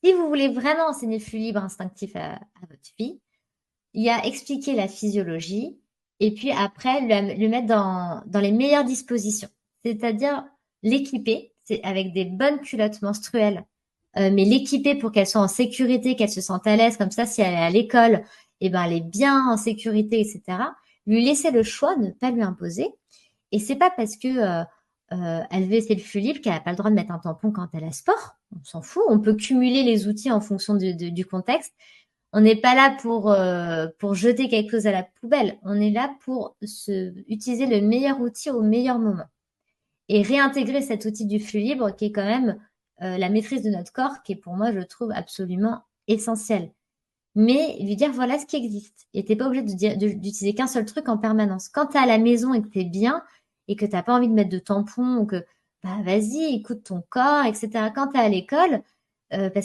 Si vous voulez vraiment enseigner le flux libre instinctif à votre fille, il y a expliquer la physiologie et puis après le mettre dans les meilleures dispositions. C'est-à-dire l'équiper avec des bonnes culottes menstruelles, mais l'équiper pour qu'elle soit en sécurité, qu'elle se sente à l'aise, comme ça si elle est à l'école, eh ben, elle est bien en sécurité, etc. Lui laisser le choix, ne pas lui imposer. Et c'est pas parce que elle veut essayer le flux libre qu'elle n'a pas le droit de mettre un tampon quand elle a sport. On s'en fout. On peut cumuler les outils en fonction du contexte. On n'est pas là pour jeter quelque chose à la poubelle. On est là pour utiliser le meilleur outil au meilleur moment. Et réintégrer cet outil du flux libre qui est quand même la maîtrise de notre corps, qui est pour moi, je trouve, absolument essentiel. Mais lui dire, voilà ce qui existe. Et t'es pas obligé d'utiliser qu'un seul truc en permanence. Quand t'es à la maison et que t'es bien, et que t'as pas envie de mettre de tampon, ou que, bah, vas-y, écoute ton corps, etc. Quand t'es à l'école, parce